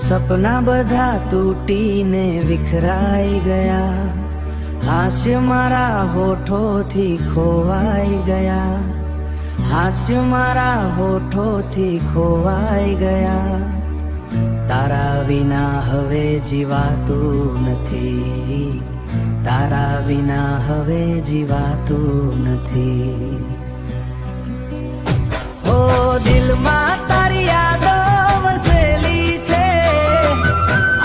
સપના બધા તૂટીને વિખરાઈ ગયા, હાસ્ય મારા હોઠોથી ખોવાઈ ગયા, હાસ્ય મારા હોઠોથી ખોવાઈ ગયા. તારા વિના હવે જીવાતું નથી, તારા વિના હવે જીવાતું નથી. ઓ દિલમાં તારી યાદો વસેલી છે,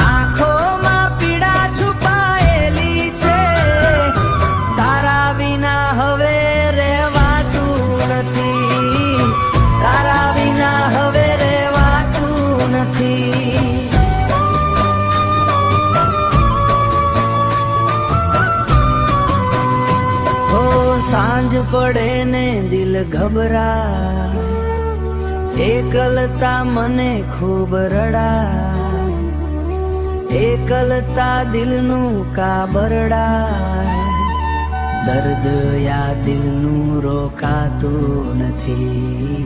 આંખોમાં પીડા છુપાયેલી છે. તારા વિના હવે રહેવાતું નથી, તારા વિના હવે રહેવાતું નથી. ઓ સાંજ પડે ને દિલ ઘબરાય, એકલતા મને ખૂબ રડાય, એકલતા દિલનું કાબરડાય. દર્દ યા દિલનું રોકાતું નથી,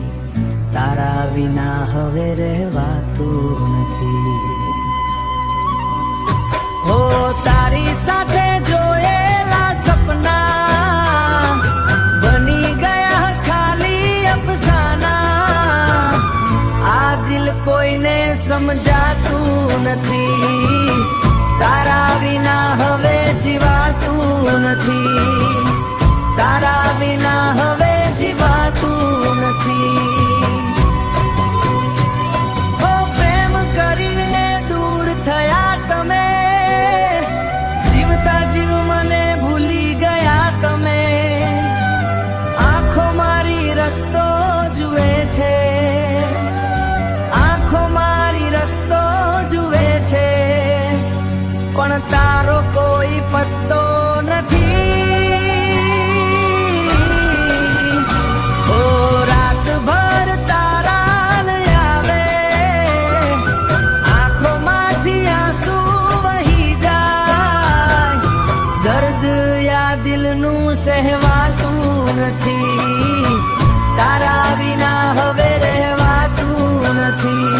તારા વિના હવે રહેવાતું નથી. હો તારી સાથે જોયેલા સપના બની ગયા ખાલી અફસાના. આ દિલ કોઈને સમજાતું નથી, તારા વિના હવે જીવાતું નથી, તારા વિના હવે જીવાતું નથી. ઓ પ્રેમ કરીને દૂર થયા તમે, જીવતા જીવ મને ભૂલી ગયા તમે. આંખો મારી રસ્તો જુએ છે, આંખો મારી રસ્તો જુએ છે, પણ તારો કોઈ પત્તો નથી. ઓ રાતભર તારા આવે, આંખોમાંથી આંસુ વહી જાય. દર્દ યા દિલનું સહેવાતું નથી, તારા વિના હવે રહેવાતું નથી.